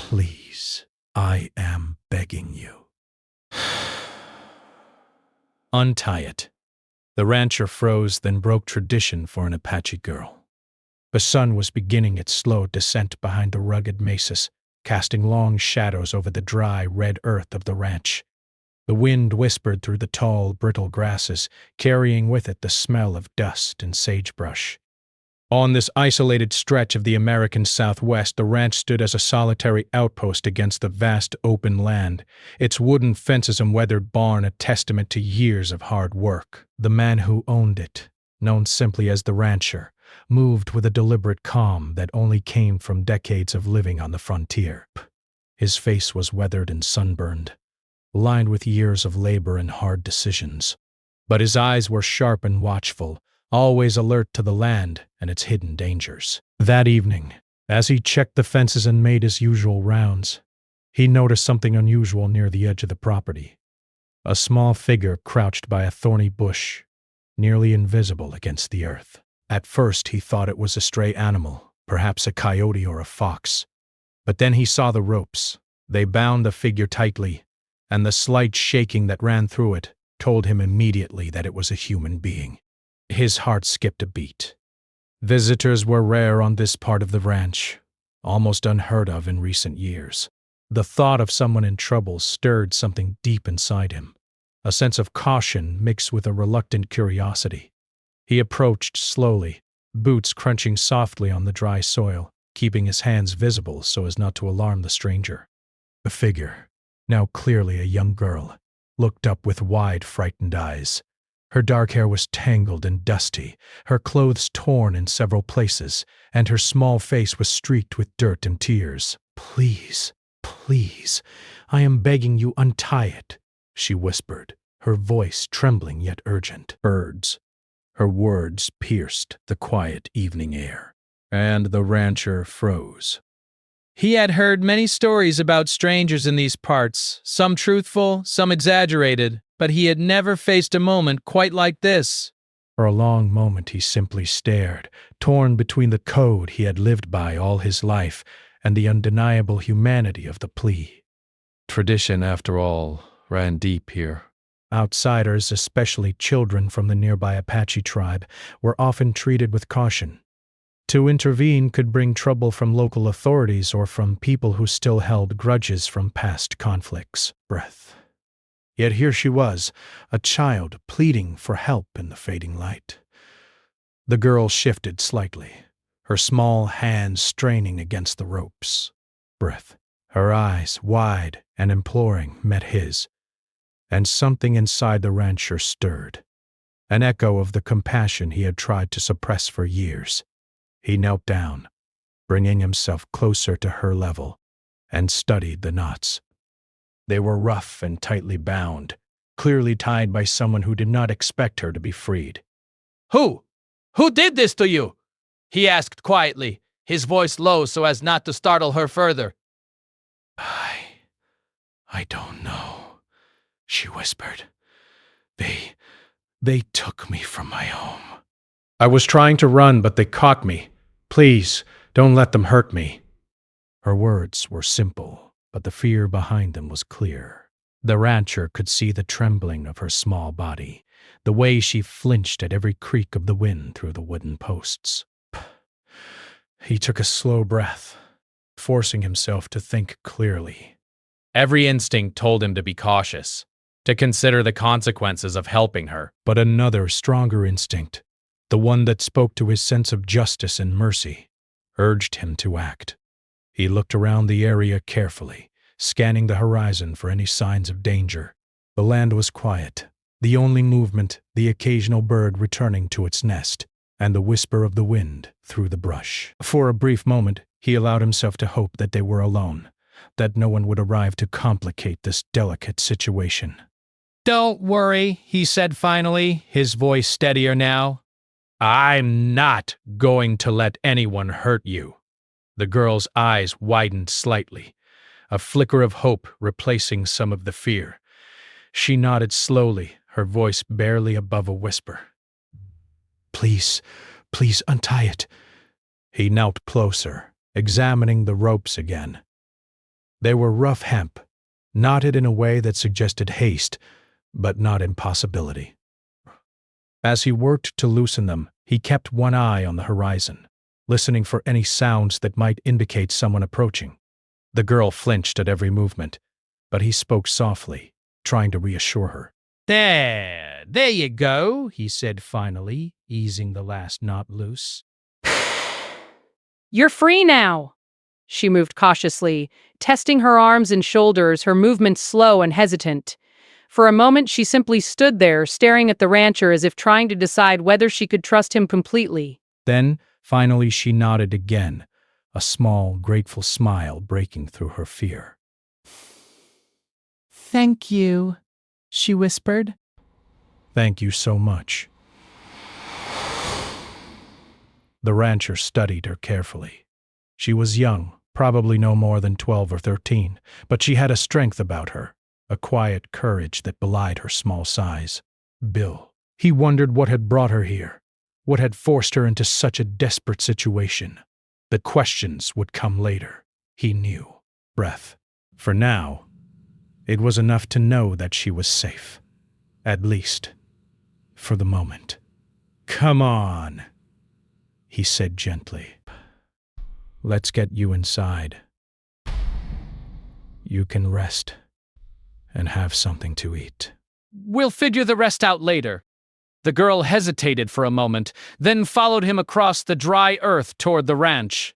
Please, I am begging you. Untie it. The rancher froze, then broke tradition for an Apache girl. The sun was beginning its slow descent behind the rugged mesas, casting long shadows over the dry, red earth of the ranch. The wind whispered through the tall, brittle grasses, carrying with it the smell of dust and sagebrush. On this isolated stretch of the American Southwest, the ranch stood as a solitary outpost against the vast open land, its wooden fences and weathered barn a testament to years of hard work. The man who owned it, known simply as the rancher, moved with a deliberate calm that only came from decades of living on the frontier. His face was weathered and sunburned, lined with years of labor and hard decisions. But his eyes were sharp and watchful, always alert to the land and its hidden dangers. That evening, as he checked the fences and made his usual rounds, he noticed something unusual near the edge of the property. A small figure crouched by a thorny bush, nearly invisible against the earth. At first he thought it was a stray animal, perhaps a coyote or a fox. But then he saw the ropes. They bound the figure tightly, and the slight shaking that ran through it told him immediately that it was a human being. His heart skipped a beat. Visitors were rare on this part of the ranch, almost unheard of in recent years. The thought of someone in trouble stirred something deep inside him, a sense of caution mixed with a reluctant curiosity. He approached slowly, boots crunching softly on the dry soil, keeping his hands visible so as not to alarm the stranger. The figure, now clearly a young girl, looked up with wide, frightened eyes. Her dark hair was tangled and dusty, her clothes torn in several places, and her small face was streaked with dirt and tears. "Please, please, I am begging you, untie it," she whispered, her voice trembling yet urgent. Birds. Her words pierced the quiet evening air, and the rancher froze. He had heard many stories about strangers in these parts, some truthful, some exaggerated, but he had never faced a moment quite like this. For a long moment he simply stared, torn between the code he had lived by all his life and the undeniable humanity of the plea. Tradition, after all, ran deep here. Outsiders, especially children from the nearby Apache tribe, were often treated with caution. To intervene could bring trouble from local authorities or from people who still held grudges from past conflicts. Breath. Yet here she was, a child pleading for help in the fading light. The girl shifted slightly, her small hands straining against the ropes. Breath. Her eyes, wide and imploring, met his, and something inside the rancher stirred, an echo of the compassion he had tried to suppress for years. He knelt down, bringing himself closer to her level, and studied the knots. They were rough and tightly bound, clearly tied by someone who did not expect her to be freed. "Who? Who did this to you?" he asked quietly, his voice low so as not to startle her further. I don't know," she whispered. They took me from my home. "I was trying to run, but they caught me. Please, don't let them hurt me." Her words were simple, but the fear behind them was clear. The rancher could see the trembling of her small body, the way she flinched at every creak of the wind through the wooden posts. He took a slow breath, forcing himself to think clearly. Every instinct told him to be cautious, to consider the consequences of helping her. But another, stronger instinct, the one that spoke to his sense of justice and mercy, urged him to act. He looked around the area carefully, scanning the horizon for any signs of danger. The land was quiet, the only movement the occasional bird returning to its nest, and the whisper of the wind through the brush. For a brief moment, he allowed himself to hope that they were alone, that no one would arrive to complicate this delicate situation. "Don't worry," he said finally, his voice steadier now. "I'm not going to let anyone hurt you." The girl's eyes widened slightly, a flicker of hope replacing some of the fear. She nodded slowly, her voice barely above a whisper. Please untie it." He knelt closer, examining the ropes again. They were rough hemp, knotted in a way that suggested haste, but not impossibility. As he worked to loosen them, he kept one eye on the horizon, listening for any sounds that might indicate someone approaching. The girl flinched at every movement, but he spoke softly, trying to reassure her. There you go, he said finally, easing the last knot loose. You're free now. She moved cautiously, testing her arms and shoulders, her movements slow and hesitant. For a moment, she simply stood there, staring at the rancher as if trying to decide whether she could trust him completely. Then, finally, she nodded again, a small, grateful smile breaking through her fear. Thank you, she whispered. Thank you so much. The rancher studied her carefully. She was young, probably no more than 12 or 13, but she had a strength about her, a quiet courage that belied her small size. Bill. He wondered what had brought her here, what had forced her into such a desperate situation. The questions would come later, he knew. Breath. For now, it was enough to know that she was safe. At least, for the moment. Come on, he said gently. Let's get you inside. You can rest and have something to eat. We'll figure the rest out later. The girl hesitated for a moment, then followed him across the dry earth toward the ranch.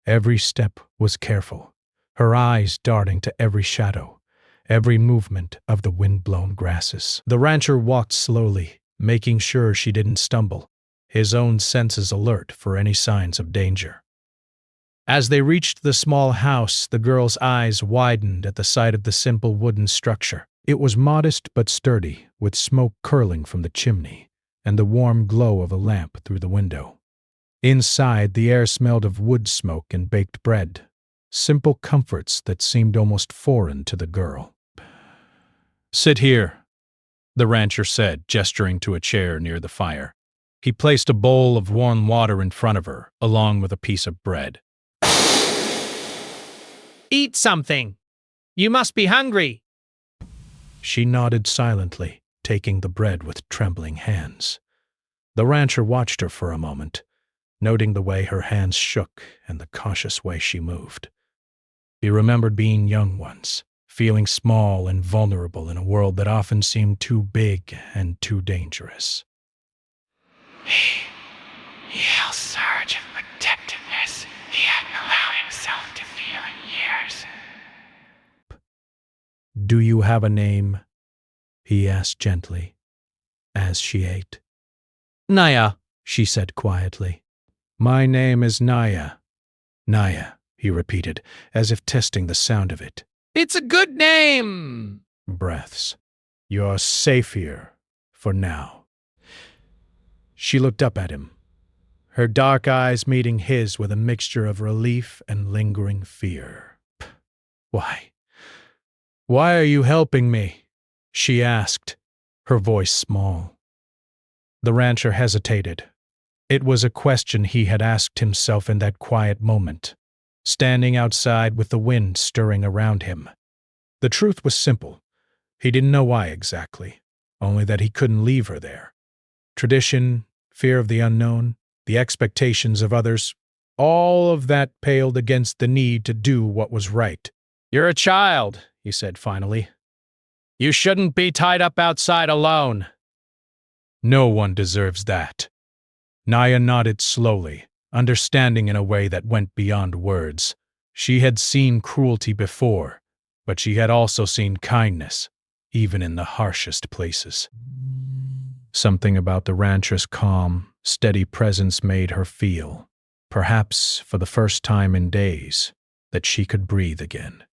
Every step was careful, her eyes darting to every shadow, every movement of the wind-blown grasses. The rancher walked slowly, making sure she didn't stumble, his own senses alert for any signs of danger. As they reached the small house, the girl's eyes widened at the sight of the simple wooden structure. It was modest but sturdy, with smoke curling from the chimney and the warm glow of a lamp through the window. Inside, the air smelled of wood smoke and baked bread, simple comforts that seemed almost foreign to the girl. Sit here, the rancher said, gesturing to a chair near the fire. He placed a bowl of warm water in front of her, along with a piece of bread. Eat something. You must be hungry. She nodded silently, taking the bread with trembling hands. The rancher watched her for a moment, noting the way her hands shook and the cautious way she moved. He remembered being young once, feeling small and vulnerable in a world that often seemed too big and too dangerous. He held surge of protectiveness he hadn't allowed himself to feel in years. Do you have a name? He asked gently, as she ate. Naya, she said quietly. My name is Naya. Naya, he repeated, as if testing the sound of it. It's a good name! Breaths. You're safe here, for now. She looked up at him, her dark eyes meeting his with a mixture of relief and lingering fear. Why? Why are you helping me? She asked, her voice small. The rancher hesitated. It was a question he had asked himself in that quiet moment, standing outside with the wind stirring around him. The truth was simple. He didn't know why exactly, only that he couldn't leave her there. Tradition, fear of the unknown, the expectations of others, all of that paled against the need to do what was right. You're a child, he said finally. You shouldn't be tied up outside alone. No one deserves that. Naya nodded slowly, understanding in a way that went beyond words. She had seen cruelty before, but she had also seen kindness, even in the harshest places. Something about the rancher's calm, steady presence made her feel, perhaps for the first time in days, that she could breathe again.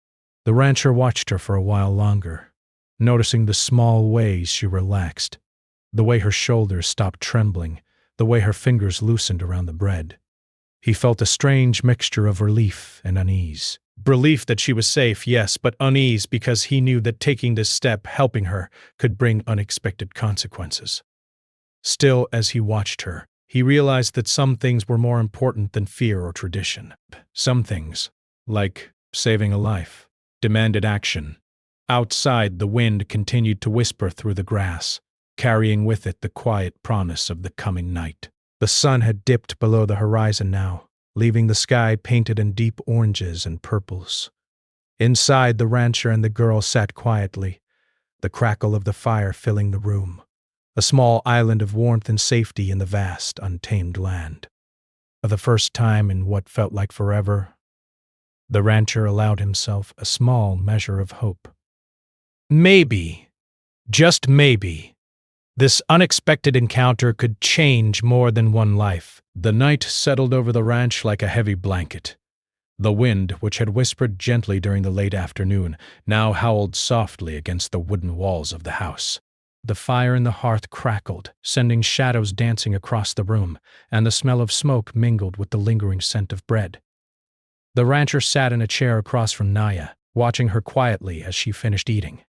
The rancher watched her for a while longer, noticing the small ways she relaxed, the way her shoulders stopped trembling, the way her fingers loosened around the bread. He felt a strange mixture of relief and unease. Relief that she was safe, yes, but unease because he knew that taking this step, helping her, could bring unexpected consequences. Still, as he watched her, he realized that some things were more important than fear or tradition. Some things, like Saving a life demanded action. Outside, the wind continued to whisper through the grass, carrying with it the quiet promise of the coming night. The sun had dipped below the horizon now, leaving the sky painted in deep oranges and purples. Inside, the rancher and the girl sat quietly, the crackle of the fire filling the room, a small island of warmth and safety in the vast, untamed land. For the first time in what felt like forever, the rancher allowed himself a small measure of hope. Maybe, just maybe, this unexpected encounter could change more than one life. The night settled over the ranch like a heavy blanket. The wind, which had whispered gently during the late afternoon, now howled softly against the wooden walls of the house. The fire in the hearth crackled, sending shadows dancing across the room, and the smell of smoke mingled with the lingering scent of bread. The rancher sat in a chair across from Naya, watching her quietly as she finished eating.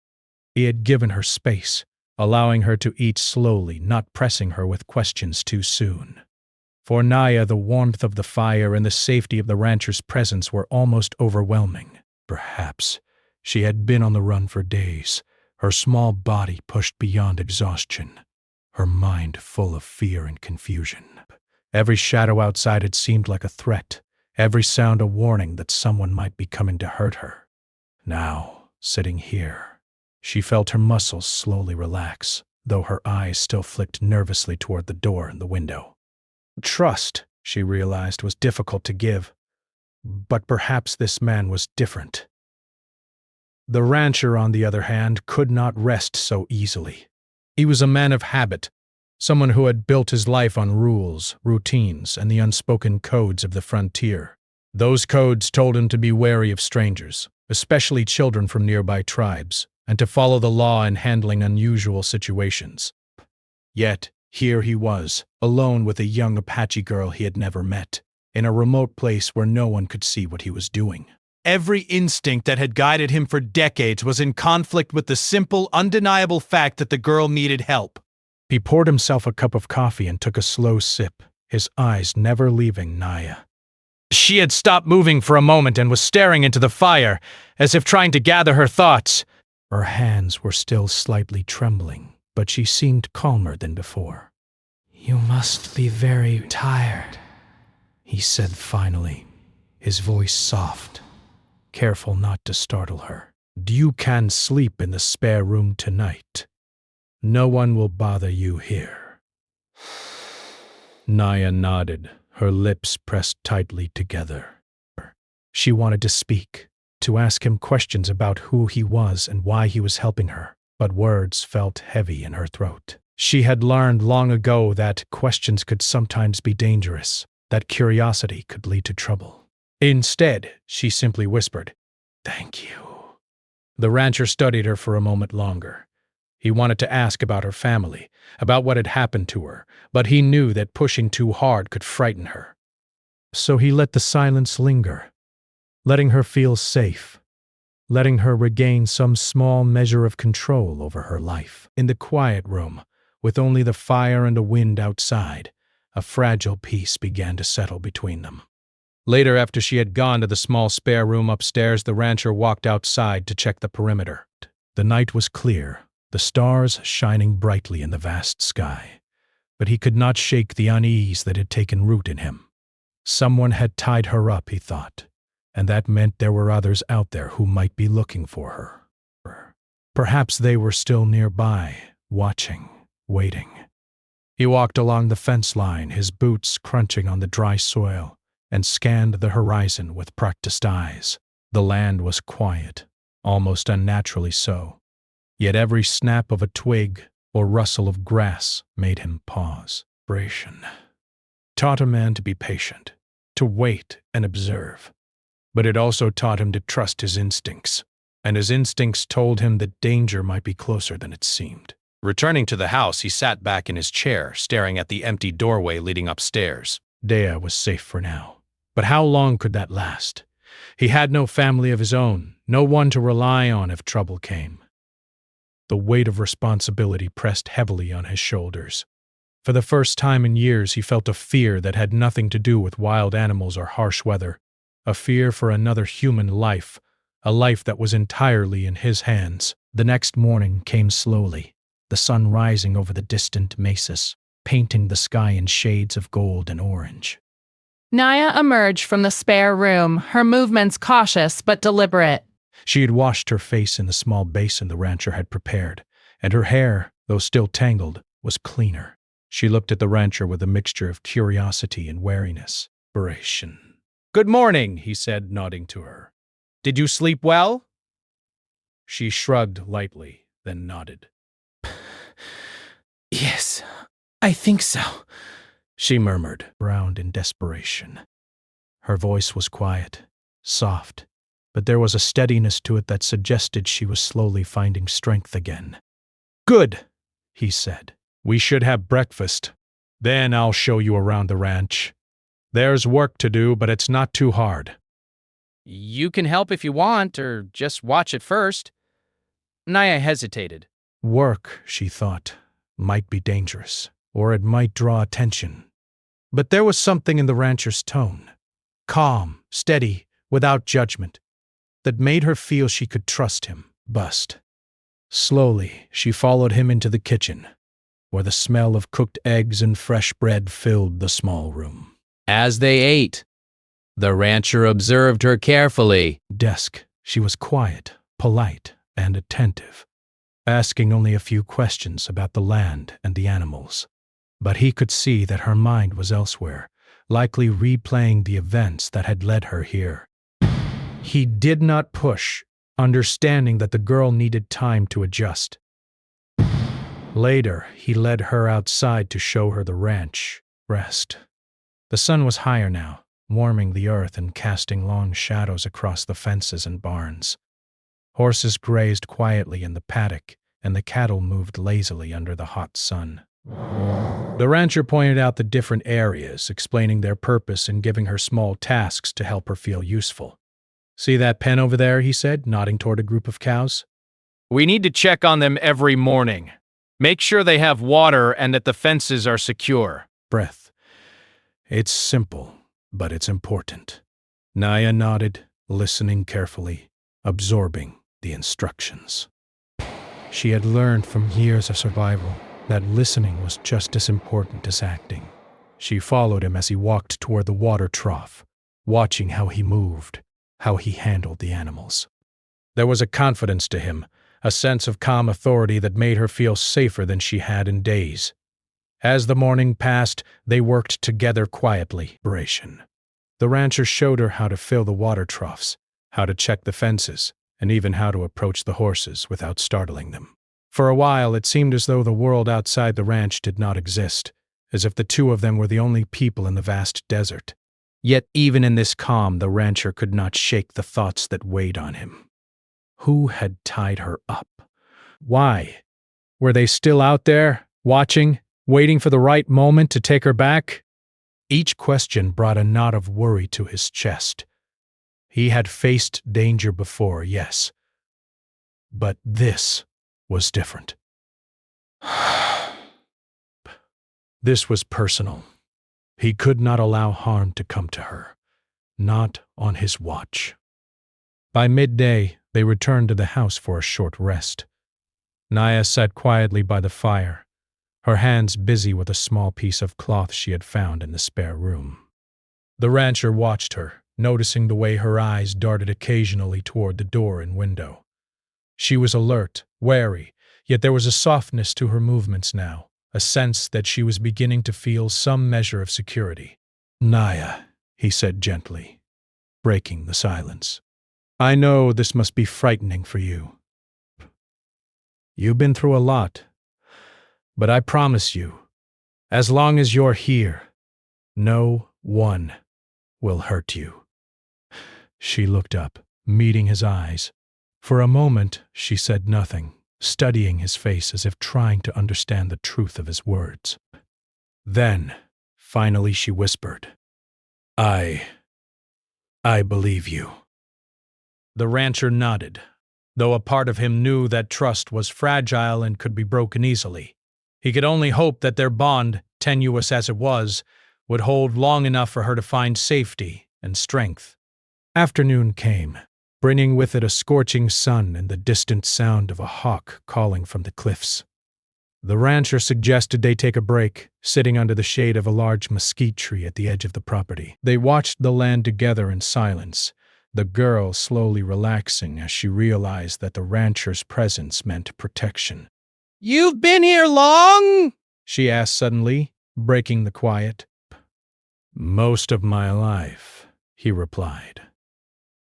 He had given her space, allowing her to eat slowly, not pressing her with questions too soon. For Naya, the warmth of the fire and the safety of the rancher's presence were almost overwhelming. Perhaps she had been on the run for days, her small body pushed beyond exhaustion, her mind full of fear and confusion. Every shadow outside had seemed like a threat, every sound a warning that someone might be coming to hurt her. Now, sitting here, she felt her muscles slowly relax, though her eyes still flicked nervously toward the door and the window. Trust, she realized, was difficult to give, but perhaps this man was different. The rancher, on the other hand, could not rest so easily. He was a man of habit, someone who had built his life on rules, routines, and the unspoken codes of the frontier. Those codes told him to be wary of strangers, especially children from nearby tribes, and to follow the law in handling unusual situations. Yet, here he was, alone with a young Apache girl he had never met, in a remote place where no one could see what he was doing. Every instinct that had guided him for decades was in conflict with the simple, undeniable fact that the girl needed help. He poured himself a cup of coffee and took a slow sip, his eyes never leaving Naya. She had stopped moving for a moment and was staring into the fire, as if trying to gather her thoughts. Her hands were still slightly trembling, but she seemed calmer than before. "You must be very tired," he said finally, his voice soft, careful not to startle her. "You can sleep in the spare room tonight. No one will bother you here." Naya nodded, her lips pressed tightly together. She wanted to speak, to ask him questions about who he was and why he was helping her, but words felt heavy in her throat. She had learned long ago that questions could sometimes be dangerous, that curiosity could lead to trouble. Instead, she simply whispered, "Thank you." The rancher studied her for a moment longer. He wanted to ask about her family, about what had happened to her, but he knew that pushing too hard could frighten her. So he let the silence linger, letting her feel safe, letting her regain some small measure of control over her life. In the quiet room, with only the fire and a wind outside, a fragile peace began to settle between them. Later, after she had gone to the small spare room upstairs, the rancher walked outside to check the perimeter. The night was clear, the stars shining brightly in the vast sky, but he could not shake the unease that had taken root in him. Someone had tied her up, he thought, and that meant there were others out there who might be looking for her. Perhaps they were still nearby, watching, waiting. He walked along the fence line, his boots crunching on the dry soil, and scanned the horizon with practiced eyes. The land was quiet, almost unnaturally so, yet every snap of a twig or rustle of grass made him pause. Narration taught a man to be patient, to wait and observe, but it also taught him to trust his instincts, and his instincts told him that danger might be closer than it seemed. Returning to the house, he sat back in his chair, staring at the empty doorway leading upstairs. Dea was safe for now. But how long could that last? He had no family of his own, no one to rely on if trouble came. The weight of responsibility pressed heavily on his shoulders. For the first time in years, he felt a fear that had nothing to do with wild animals or harsh weather. a fear for another human life, a life that was entirely in his hands. The next morning came slowly, the sun rising over the distant mesas, painting the sky in shades of gold and orange. Naya emerged from the spare room, her movements cautious but deliberate. She had washed her face in the small basin the rancher had prepared, and her hair, though still tangled, was cleaner. She looked at the rancher with a mixture of curiosity and wariness. "Good morning," he said, nodding to her. "Did you sleep well?" She shrugged lightly, then nodded. "Yes, I think so," she murmured, round in desperation. Her voice was quiet, soft, but there was a steadiness to it that suggested she was slowly finding strength again. "Good," he said. "We should have breakfast. Then I'll show you around the ranch. There's work to do, but it's not too hard." "You can help if you want, or just watch it first." Naya hesitated. Work, she thought, might be dangerous, or it might draw attention. But there was something in the rancher's tone, calm, steady, without judgment, that made her feel she could trust him. Slowly, she followed him into the kitchen, where the smell of cooked eggs and fresh bread filled the small room. As they ate, the rancher observed her carefully. She was quiet, polite, and attentive, asking only a few questions about the land and the animals. But he could see that her mind was elsewhere, likely replaying the events that had led her here. He did not push, understanding that the girl needed time to adjust. Later, he led her outside to show her the ranch. The sun was higher now, warming the earth and casting long shadows across the fences and barns. Horses grazed quietly in the paddock, and the cattle moved lazily under the hot sun. The rancher pointed out the different areas, explaining their purpose and giving her small tasks to help her feel useful. "See that pen over there," he said, nodding toward a group of cows. "We need to check on them every morning. Make sure they have water and that the fences are secure." It's simple, but it's important. Naya nodded, listening carefully, absorbing the instructions. She had learned from years of survival that listening was just as important as acting. She followed him as he walked toward the water trough, watching how he moved, how he handled the animals. There was a confidence to him, a sense of calm authority that made her feel safer than she had in days. As the morning passed, they worked together quietly. The rancher showed her how to fill the water troughs, how to check the fences, and even how to approach the horses without startling them. For a while, it seemed as though the world outside the ranch did not exist, as if the two of them were the only people in the vast desert. Yet even in this calm, the rancher could not shake the thoughts that weighed on him. Who had tied her up? Why? Were they still out there, watching, waiting for the right moment to take her back? Each question brought a knot of worry to his chest. He had faced danger before, yes, but this was different. This was personal. He could not allow harm to come to her, not on his watch. By midday, they returned to the house for a short rest. Naya sat quietly by the fire, her hands busy with a small piece of cloth she had found in the spare room. The rancher watched her, noticing the way her eyes darted occasionally toward the door and window. She was alert, wary, yet there was a softness to her movements now, a sense that she was beginning to feel some measure of security. "Naya," he said gently, breaking the silence. "I know this must be frightening for you. You've been through a lot, but I promise you, as long as you're here, no one will hurt you." She looked up, meeting his eyes. For a moment, she said nothing, studying his face as if trying to understand the truth of his words. Then, finally she whispered, I believe you." The rancher nodded, though a part of him knew that trust was fragile and could be broken easily. He could only hope that their bond, tenuous as it was, would hold long enough for her to find safety and strength. Afternoon came, bringing with it a scorching sun and the distant sound of a hawk calling from the cliffs. The rancher suggested they take a break, sitting under the shade of a large mesquite tree at the edge of the property. They watched the land together in silence, the girl slowly relaxing as she realized that the rancher's presence meant protection. "You've been here long?" she asked suddenly, breaking the quiet. "Most of my life," he replied.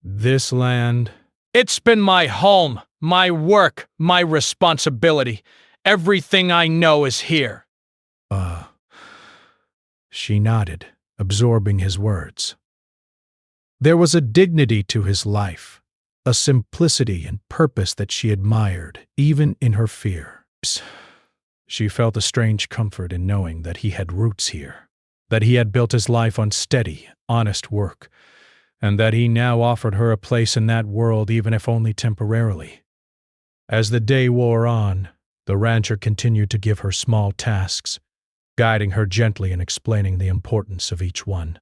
"This land—" "It's been my home, my work, my responsibility. Everything I know is here." She nodded, absorbing his words. There was a dignity to his life, a simplicity and purpose that she admired, even in her fear. She felt a strange comfort in knowing that he had roots here, that he had built his life on steady, honest work, and that he now offered her a place in that world even if only temporarily. As the day wore on, the rancher continued to give her small tasks, guiding her gently and explaining the importance of each one.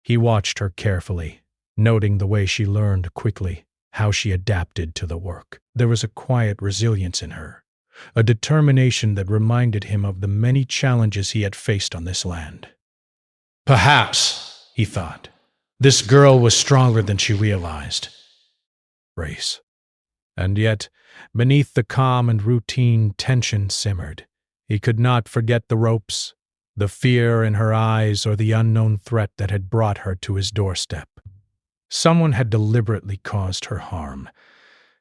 He watched her carefully, noting the way she learned quickly, how she adapted to the work. There was a quiet resilience in her, a determination that reminded him of the many challenges he had faced on this land. Perhaps, he thought, this girl was stronger than she realized. Race. And yet, beneath the calm and routine, tension simmered. He could not forget the ropes, the fear in her eyes, or the unknown threat that had brought her to his doorstep. Someone had deliberately caused her harm,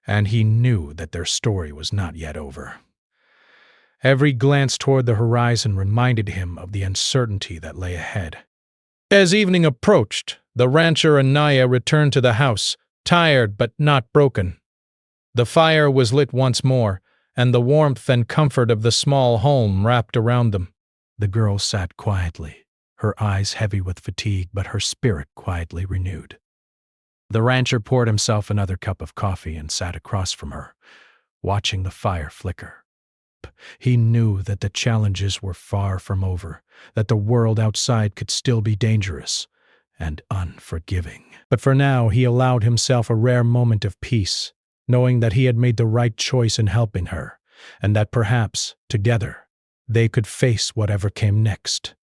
and he knew that their story was not yet over. Every glance toward the horizon reminded him of the uncertainty that lay ahead. As evening approached, the rancher and Naya returned to the house, tired but not broken. The fire was lit once more, and the warmth and comfort of the small home wrapped around them. The girl sat quietly, her eyes heavy with fatigue, but her spirit quietly renewed. The rancher poured himself another cup of coffee and sat across from her, watching the fire flicker. He knew that the challenges were far from over, that the world outside could still be dangerous and unforgiving. But for now, he allowed himself a rare moment of peace, knowing that he had made the right choice in helping her, and that perhaps, together, they could face whatever came next.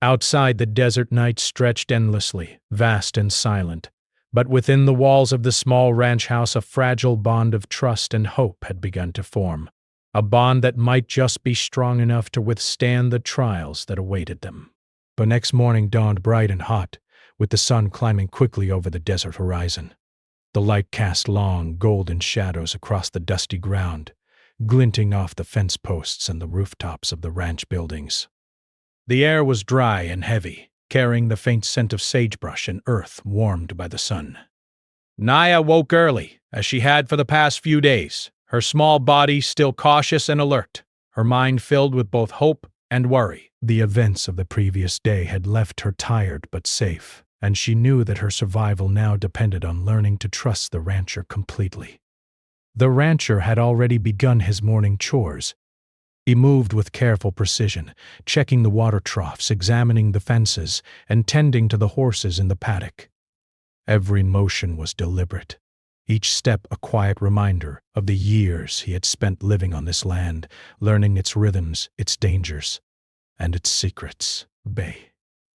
Outside, the desert night stretched endlessly, vast and silent, but within the walls of the small ranch house a fragile bond of trust and hope had begun to form, a bond that might just be strong enough to withstand the trials that awaited them. The next morning dawned bright and hot, with the sun climbing quickly over the desert horizon. The light cast long, golden shadows across the dusty ground, glinting off the fence posts and the rooftops of the ranch buildings. The air was dry and heavy, carrying the faint scent of sagebrush and earth warmed by the sun. Naya woke early, as she had for the past few days, her small body still cautious and alert, her mind filled with both hope and worry. The events of the previous day had left her tired but safe, and she knew that her survival now depended on learning to trust the rancher completely. The rancher had already begun his morning chores. He moved with careful precision, checking the water troughs, examining the fences, and tending to the horses in the paddock. Every motion was deliberate, each step a quiet reminder of the years he had spent living on this land, learning its rhythms, its dangers, and its secrets.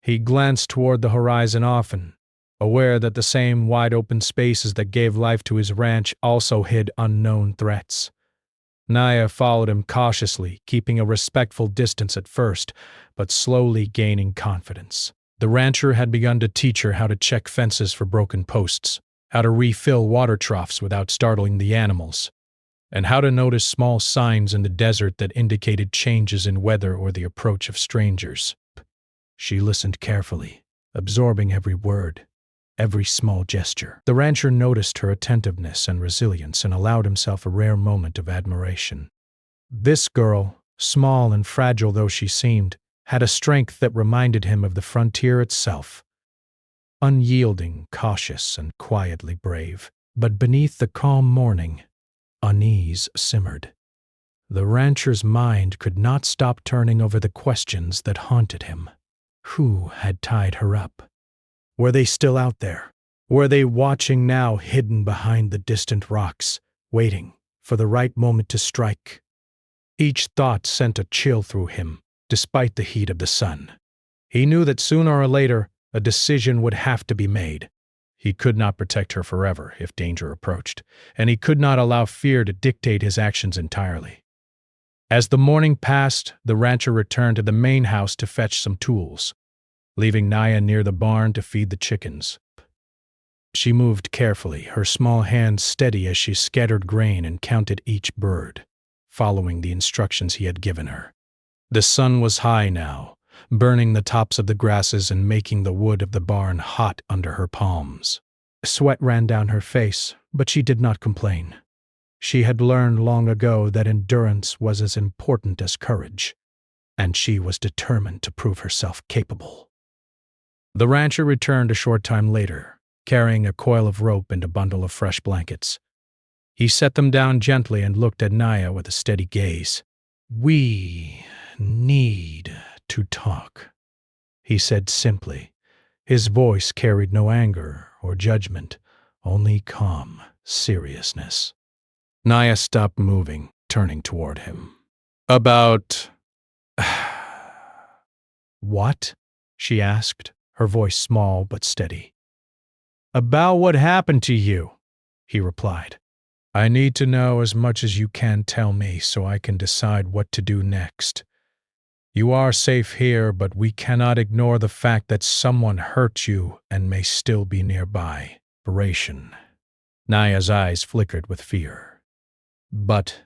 He glanced toward the horizon often, aware that the same wide-open spaces that gave life to his ranch also hid unknown threats. Naya followed him cautiously, keeping a respectful distance at first, but slowly gaining confidence. The rancher had begun to teach her how to check fences for broken posts, how to refill water troughs without startling the animals, and how to notice small signs in the desert that indicated changes in weather or the approach of strangers. She listened carefully, absorbing every word, every small gesture. The rancher noticed her attentiveness and resilience and allowed himself a rare moment of admiration. This girl, small and fragile though she seemed, had a strength that reminded him of the frontier itself. Unyielding, cautious, and quietly brave. But beneath the calm morning, unease simmered. The rancher's mind could not stop turning over the questions that haunted him. Who had tied her up? Were they still out there, Were they watching now, hidden behind the distant rocks, waiting for the right moment to strike? Each thought sent a chill through him, despite the heat of the sun. He knew that sooner or later a decision would have to be made. He could not protect her forever if danger approached, and he could not allow fear to dictate his actions entirely. As the morning passed, the rancher returned to the main house to fetch some tools, leaving Naya near the barn to feed the chickens. She moved carefully, her small hands steady as she scattered grain and counted each bird, following the instructions he had given her. The sun was high now, burning the tops of the grasses and making the wood of the barn hot under her palms. Sweat ran down her face, but she did not complain. She had learned long ago that endurance was as important as courage, and she was determined to prove herself capable. The rancher returned a short time later, carrying a coil of rope and a bundle of fresh blankets. He set them down gently and looked at Naya with a steady gaze. "We need to talk," he said simply. His voice carried no anger or judgment, only calm seriousness. Naya stopped moving, turning toward him. "About... what?" she asked, her voice small but steady. "About what happened to you," he replied. "I need to know as much as you can tell me so I can decide what to do next. You are safe here, but we cannot ignore the fact that someone hurt you and may still be nearby. Narration." Naya's eyes flickered with fear. But.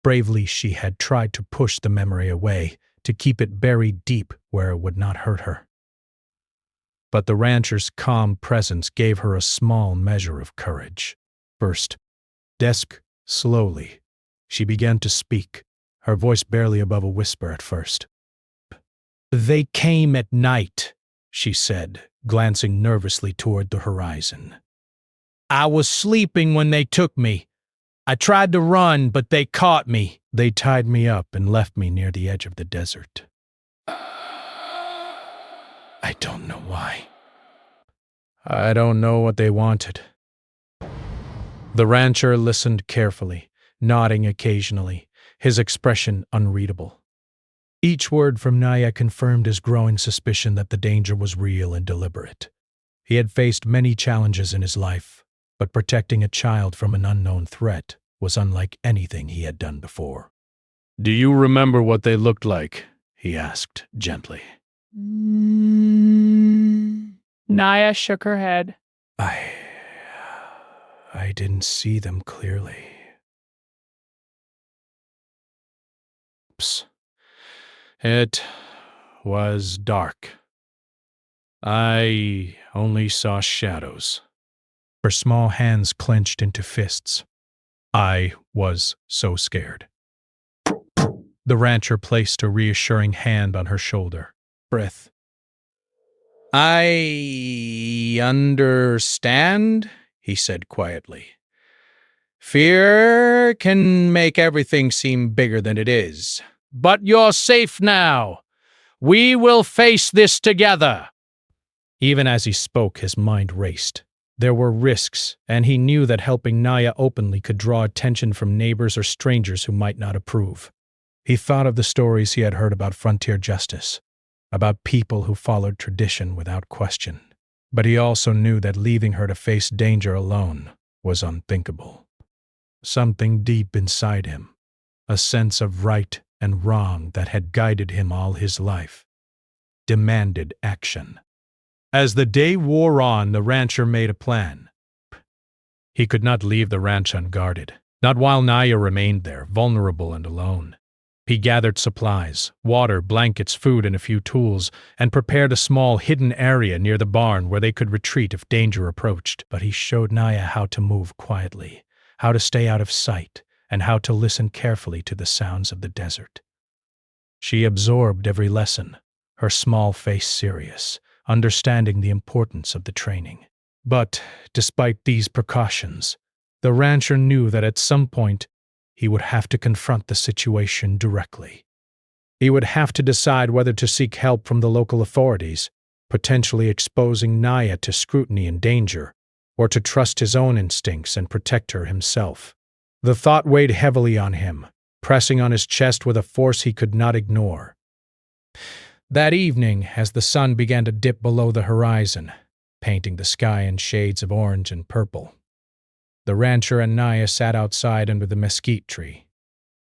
Bravely she had tried to push the memory away, to keep it buried deep where it would not hurt her. But the rancher's calm presence gave her a small measure of courage. First, slowly, she began to speak, her voice barely above a whisper at first. "They came at night," she said, glancing nervously toward the horizon. "I was sleeping when they took me. I tried to run, but they caught me. They tied me up and left me near the edge of the desert. I don't know why. I don't know what they wanted." The rancher listened carefully, nodding occasionally, his expression unreadable. Each word from Naya confirmed his growing suspicion that the danger was real and deliberate. He had faced many challenges in his life, but protecting a child from an unknown threat was unlike anything he had done before. "Do you remember what they looked like?" he asked gently. Naya shook her head. I didn't see them clearly. It was dark. I only saw shadows. Her small hands clenched into fists. I was so scared. The rancher placed a reassuring hand on her shoulder. Breath. "I understand," he said quietly. "Fear can make everything seem bigger than it is. But you're safe now. We will face this together." Even as he spoke, his mind raced. There were risks, and he knew that helping Naya openly could draw attention from neighbors or strangers who might not approve. He thought of the stories he had heard about frontier justice, about people who followed tradition without question. But he also knew that leaving her to face danger alone was unthinkable. Something deep inside him, a sense of right and wrong that had guided him all his life, demanded action. As the day wore on, the rancher made a plan. He could not leave the ranch unguarded, not while Naya remained there, vulnerable and alone. He gathered supplies, water, blankets, food, and a few tools, and prepared a small hidden area near the barn where they could retreat if danger approached. But he showed Naya how to move quietly, how to stay out of sight, and how to listen carefully to the sounds of the desert. She absorbed every lesson, her small face serious, understanding the importance of the training. But, despite these precautions, the rancher knew that at some point he would have to confront the situation directly. He would have to decide whether to seek help from the local authorities potentially exposing Naya to scrutiny and danger, or to trust his own instincts and protect her himself. The thought weighed heavily on him, pressing on his chest with a force he could not ignore. That evening, as the sun began to dip below the horizon, painting the sky in shades of orange and purple, the rancher and Naya sat outside under the mesquite tree.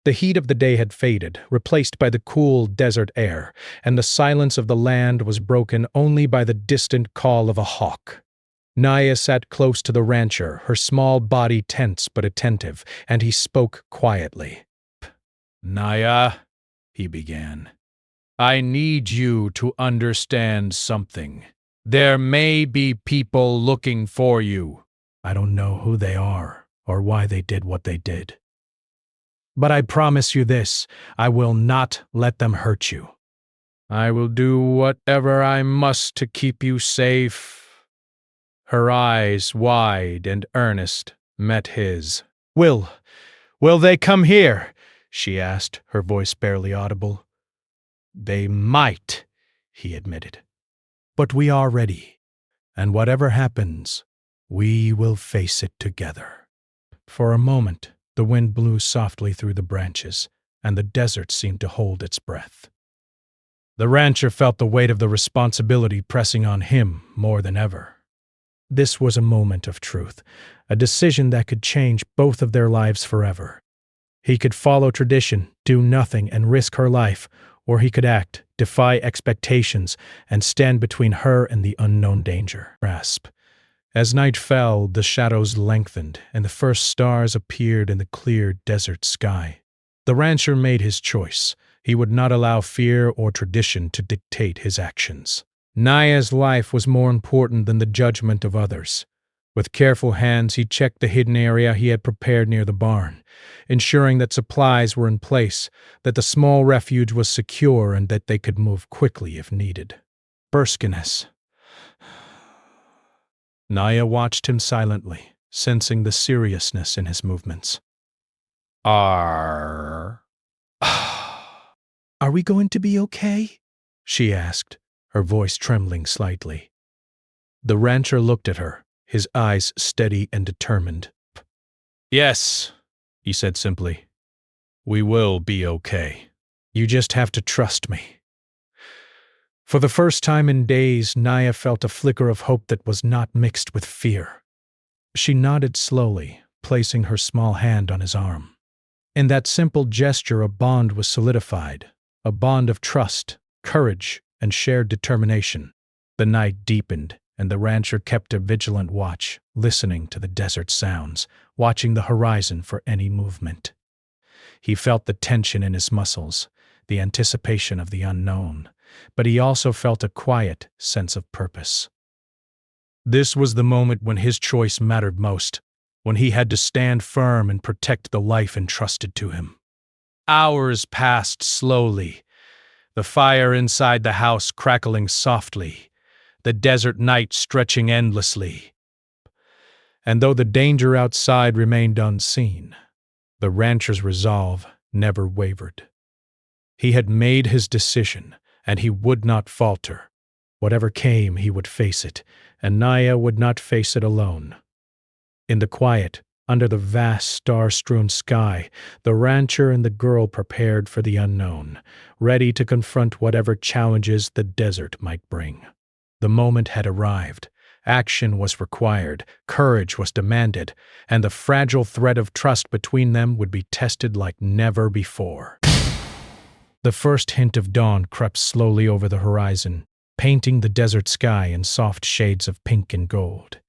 The heat of the day had faded, replaced by the cool desert air, and the silence of the land was broken only by the distant call of a hawk. Naya sat close to the rancher, her small body tense but attentive, and he spoke quietly. "Naya," he began, "I need you to understand something. There may be people looking for you." "I don't know who they are or why they did what they did. But I promise you this, I will not let them hurt you." "I will do whatever I must to keep you safe." Her eyes, wide and earnest, met his. Will they come here?" she asked, her voice barely audible. "They might," he admitted. "But we are ready, and whatever happens, we will face it together." For a moment, the wind blew softly through the branches, and the desert seemed to hold its breath. The rancher felt the weight of the responsibility pressing on him more than ever. This was a moment of truth, a decision that could change both of their lives forever. He could follow tradition, do nothing, and risk her life, or he could act, defy expectations, and stand between her and the unknown danger. Grasp. As night fell, the shadows lengthened, and the first stars appeared in the clear desert sky. The rancher made his choice. He would not allow fear or tradition to dictate his actions. Naya's life was more important than the judgment of others. With careful hands, he checked the hidden area he had prepared near the barn, ensuring that supplies were in place, that the small refuge was secure, and that they could move quickly if needed. Burskiness. Naya watched him silently, sensing the seriousness in his movements. "Are we going to be okay?" she asked, her voice trembling slightly. The rancher looked at her, his eyes steady and determined. "Yes," he said simply. "We will be okay. You just have to trust me." For the first time in days, Naya felt a flicker of hope that was not mixed with fear. She nodded slowly, placing her small hand on his arm. In that simple gesture, a bond was solidified, a bond of trust, courage, and shared determination. The night deepened, and the rancher kept a vigilant watch, listening to the desert sounds, watching the horizon for any movement. He felt the tension in his muscles, the anticipation of the unknown, but he also felt a quiet sense of purpose. This was the moment when his choice mattered most, when he had to stand firm and protect the life entrusted to him. Hours passed slowly, the fire inside the house crackling softly, the desert night stretching endlessly. And though the danger outside remained unseen, the rancher's resolve never wavered. He had made his decision, and he would not falter. Whatever came, he would face it, and Naya would not face it alone. In the quiet, under the vast star-strewn sky, the rancher and the girl prepared for the unknown, ready to confront whatever challenges the desert might bring. The moment had arrived. Action was required, courage was demanded, and the fragile thread of trust between them would be tested like never before. The first hint of dawn crept slowly over the horizon, painting the desert sky in soft shades of pink and gold.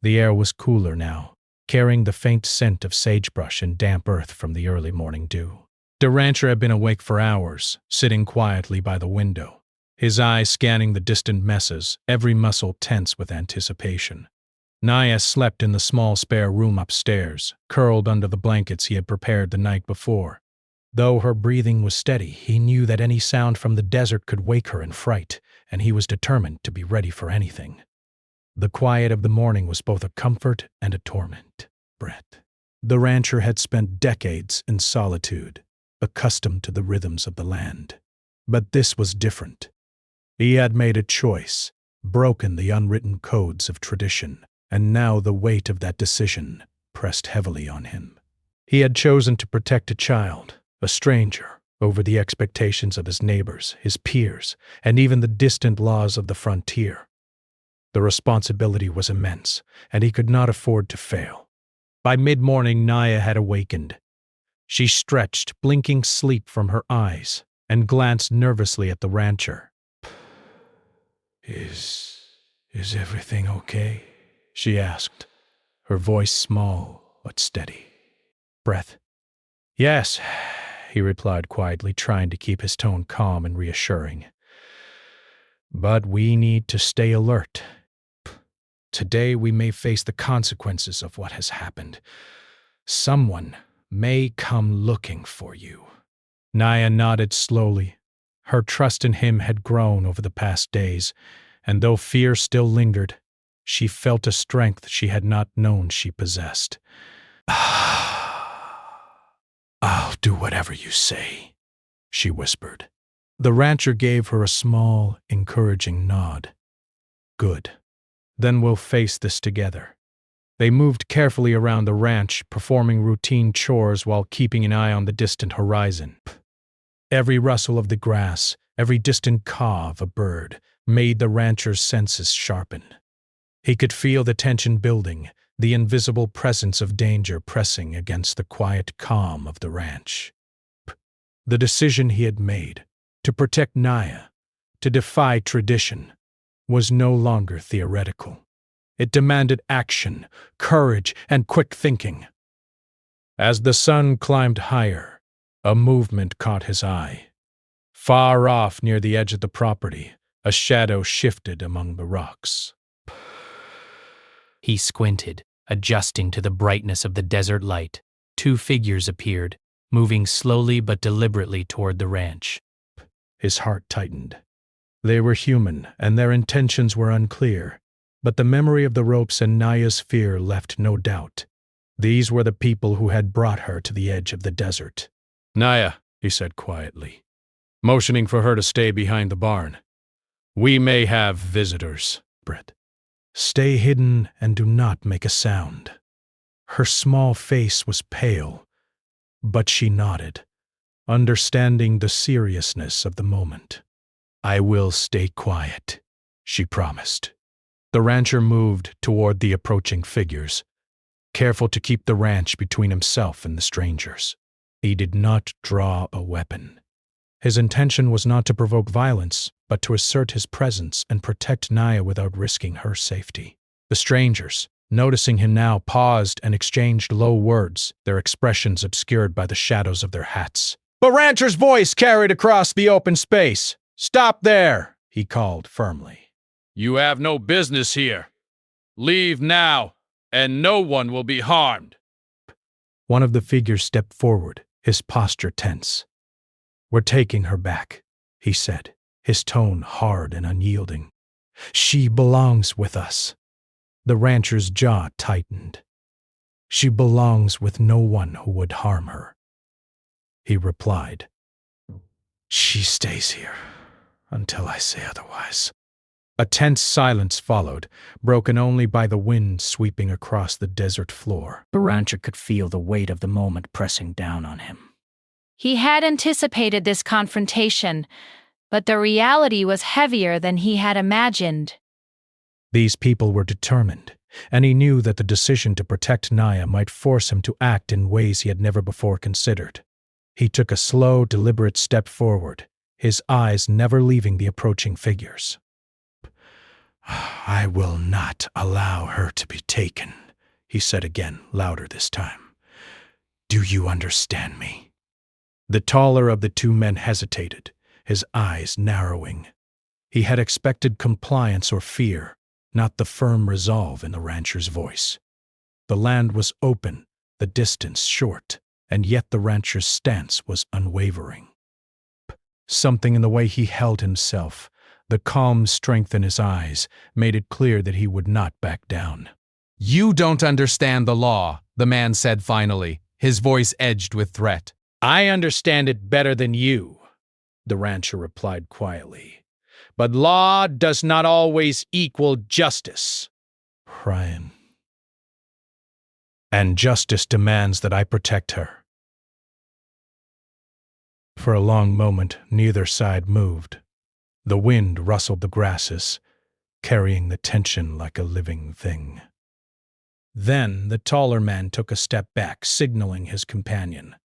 The air was cooler now, carrying the faint scent of sagebrush and damp earth from the early morning dew. The rancher had been awake for hours, sitting quietly by the window, his eyes scanning the distant mesas, every muscle tense with anticipation. Naya slept in the small spare room upstairs, curled under the blankets he had prepared the night before. Though her breathing was steady, he knew that any sound from the desert could wake her in fright, and he was determined to be ready for anything. The quiet of the morning was both a comfort and a torment. Brett. The rancher had spent decades in solitude, accustomed to the rhythms of the land. But this was different. He had made a choice, broken the unwritten codes of tradition, and now the weight of that decision pressed heavily on him. He had chosen to protect a child, a stranger, over the expectations of his neighbors, his peers, and even the distant laws of the frontier. The responsibility was immense, and he could not afford to fail. By mid-morning, Naya had awakened. She stretched, blinking sleep from her eyes, and glanced nervously at the rancher. Is everything okay? She asked, her voice small but steady. Breath. Yes, he replied quietly, trying to keep his tone calm and reassuring. But we need to stay alert. Today we may face the consequences of what has happened. Someone may come looking for you. Naya nodded slowly. Her trust in him had grown over the past days, and though fear still lingered, she felt a strength she had not known she possessed. I'll do whatever you say, she whispered. The rancher gave her a small, encouraging nod. Good. Then we'll face this together. They moved carefully around the ranch, performing routine chores while keeping an eye on the distant horizon. Every rustle of the grass, every distant caw of a bird, made the rancher's senses sharpen. He could feel the tension building, the invisible presence of danger pressing against the quiet calm of the ranch. The decision he had made, to protect Naya, to defy tradition, was no longer theoretical. It demanded action, courage, and quick thinking. As the sun climbed higher, a movement caught his eye. Far off near the edge of the property, a shadow shifted among the rocks. He squinted, adjusting to the brightness of the desert light. Two figures appeared, moving slowly but deliberately toward the ranch. His heart tightened. They were human, and their intentions were unclear, but the memory of the ropes and Naya's fear left no doubt. These were the people who had brought her to the edge of the desert. Naya, he said quietly, motioning for her to stay behind the barn. We may have visitors. Brett. Stay hidden and do not make a sound. Her small face was pale, but she nodded, understanding the seriousness of the moment. I will stay quiet, she promised. The rancher moved toward the approaching figures, careful to keep the ranch between himself and the strangers. He did not draw a weapon. His intention was not to provoke violence, but to assert his presence and protect Naya without risking her safety. The strangers, noticing him now, paused and exchanged low words, their expressions obscured by the shadows of their hats. The rancher's voice carried across the open space. Stop there, he called firmly. You have no business here. Leave now, and no one will be harmed. One of the figures stepped forward, his posture tense. We're taking her back, he said, his tone hard and unyielding. She belongs with us. The rancher's jaw tightened. She belongs with no one who would harm her. He replied, She stays here until I say otherwise. A tense silence followed, broken only by the wind sweeping across the desert floor. The rancher could feel the weight of the moment pressing down on him. He had anticipated this confrontation, but the reality was heavier than he had imagined. These people were determined, and he knew that the decision to protect Naya might force him to act in ways he had never before considered. He took a slow, deliberate step forward, his eyes never leaving the approaching figures. I will not allow her to be taken, he said again, louder this time. Do you understand me? The taller of the two men hesitated, his eyes narrowing. He had expected compliance or fear, not the firm resolve in the rancher's voice. The land was open, the distance short, and yet the rancher's stance was unwavering. Something in the way he held himself, the calm strength in his eyes, made it clear that he would not back down. You don't understand the law, the man said finally, his voice edged with threat. I understand it better than you, the rancher replied quietly. but law does not always equal justice. Ryan. And justice demands that I protect her. For a long moment, neither side moved. The wind rustled the grasses, carrying the tension like a living thing. Then the taller man took a step back, signaling his companion.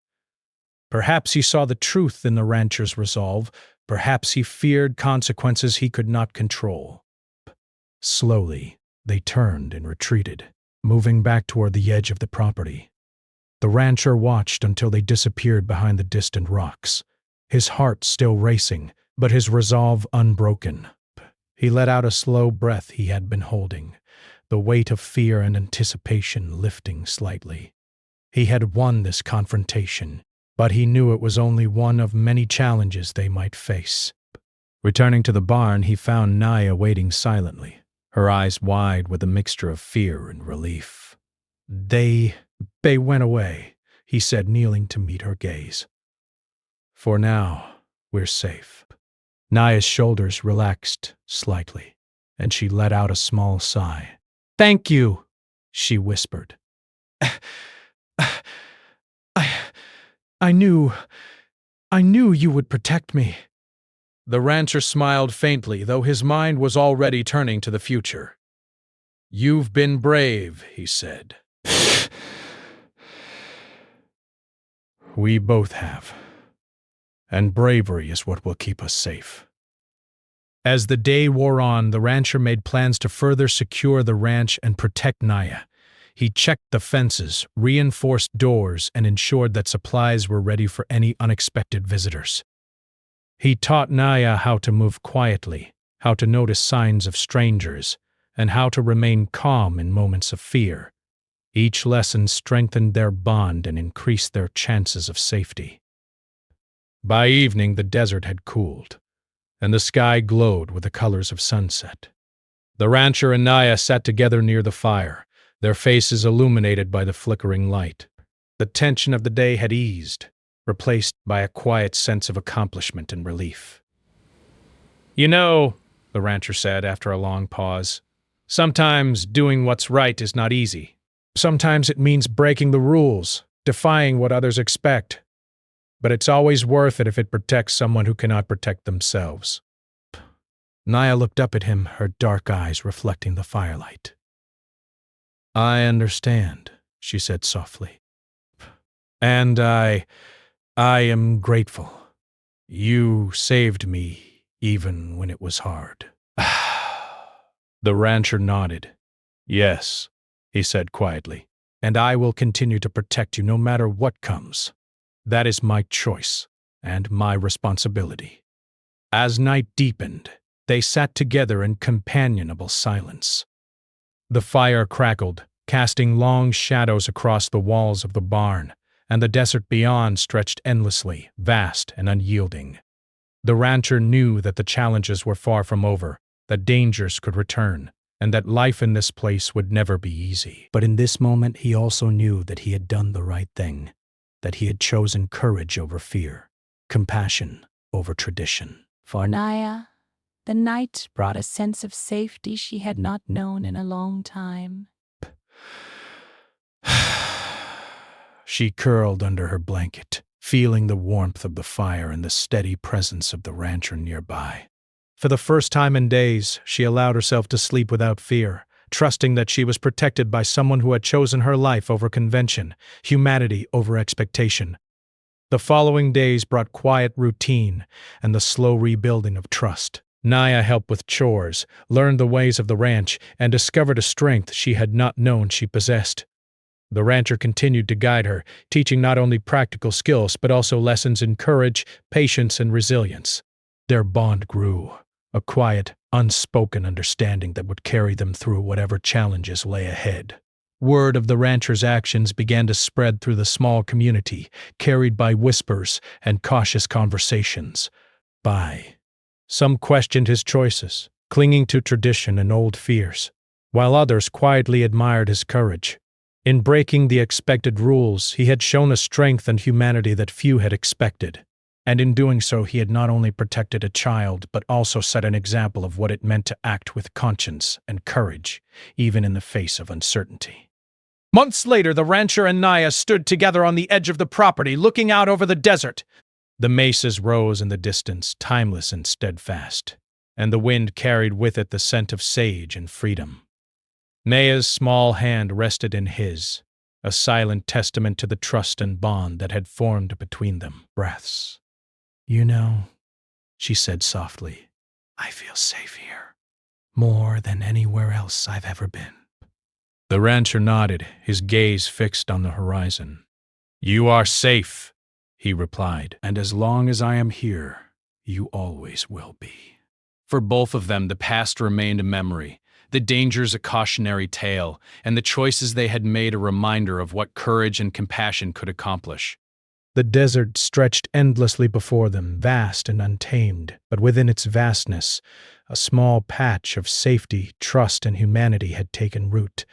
Perhaps he saw the truth in the rancher's resolve. Perhaps he feared consequences he could not control. Slowly, they turned and retreated, moving back toward the edge of the property. The rancher watched until they disappeared behind the distant rocks, his heart still racing, but his resolve unbroken. He let out a slow breath he had been holding, the weight of fear and anticipation lifting slightly. He had won this confrontation, but he knew it was only one of many challenges they might face. Returning to the barn, he found Naya waiting silently, her eyes wide with a mixture of fear and relief. They went away, he said, kneeling to meet her gaze. For now, we're safe. Naya's shoulders relaxed slightly, and she let out a small sigh. Thank you, she whispered. I knew you would protect me. The rancher smiled faintly, though his mind was already turning to the future. You've been brave, he said. We both have. And bravery is what will keep us safe. As the day wore on, the rancher made plans to further secure the ranch and protect Naya. He checked the fences, reinforced doors, and ensured that supplies were ready for any unexpected visitors. He taught Naya how to move quietly, how to notice signs of strangers, and how to remain calm in moments of fear. Each lesson strengthened their bond and increased their chances of safety. By evening, the desert had cooled, and the sky glowed with the colors of sunset. The rancher and Naya sat together near the fire, their faces illuminated by the flickering light. The tension of the day had eased, replaced by a quiet sense of accomplishment and relief. You know, the rancher said after a long pause, sometimes doing what's right is not easy. Sometimes it means breaking the rules, defying what others expect. But it's always worth it if it protects someone who cannot protect themselves. Naya looked up at him, her dark eyes reflecting the firelight. I understand, she said softly. And I am grateful. You saved me even when it was hard. The rancher nodded. Yes, he said quietly, and I will continue to protect you no matter what comes. That is my choice and my responsibility. As night deepened, they sat together in companionable silence. The fire crackled, casting long shadows across the walls of the barn, and the desert beyond stretched endlessly, vast and unyielding. The rancher knew that the challenges were far from over, that dangers could return, and that life in this place would never be easy. But in this moment, he also knew that he had done the right thing, that he had chosen courage over fear, compassion over tradition. For Naya, the night brought a sense of safety she had not known in a long time. She curled under her blanket, feeling the warmth of the fire and the steady presence of the rancher nearby. For the first time in days, she allowed herself to sleep without fear, trusting that she was protected by someone who had chosen her life over convention, humanity over expectation. The following days brought quiet routine and the slow rebuilding of trust. Naya helped with chores, learned the ways of the ranch, and discovered a strength she had not known she possessed. The rancher continued to guide her, teaching not only practical skills but also lessons in courage, patience, and resilience. Their bond grew, a quiet, unspoken understanding that would carry them through whatever challenges lay ahead. Word of the rancher's actions began to spread through the small community, carried by whispers and cautious conversations. Some questioned his choices, clinging to tradition and old fears, while others quietly admired his courage. In breaking the expected rules, he had shown a strength and humanity that few had expected. And in doing so, he had not only protected a child, but also set an example of what it meant to act with conscience and courage, even in the face of uncertainty. Months later, the rancher and Naya stood together on the edge of the property, looking out over the desert. The mesas rose in the distance, timeless and steadfast, and the wind carried with it the scent of sage and freedom. Naya's small hand rested in his, a silent testament to the trust and bond that had formed between them. Breaths. "You know," she said softly, "I feel safe here, more than anywhere else I've ever been." The rancher nodded, his gaze fixed on the horizon. "You are safe," he replied, "and as long as I am here, you always will be." For both of them, the past remained a memory, the dangers a cautionary tale, and the choices they had made a reminder of what courage and compassion could accomplish. The desert stretched endlessly before them, vast and untamed, but within its vastness, a small patch of safety, trust, and humanity had taken root,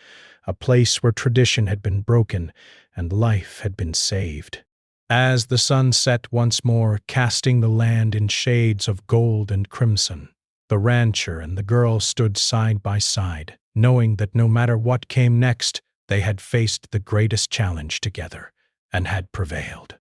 a place where tradition had been broken and life had been saved. As the sun set once more, casting the land in shades of gold and crimson, the rancher and the girl stood side by side, knowing that no matter what came next, they had faced the greatest challenge together and had prevailed.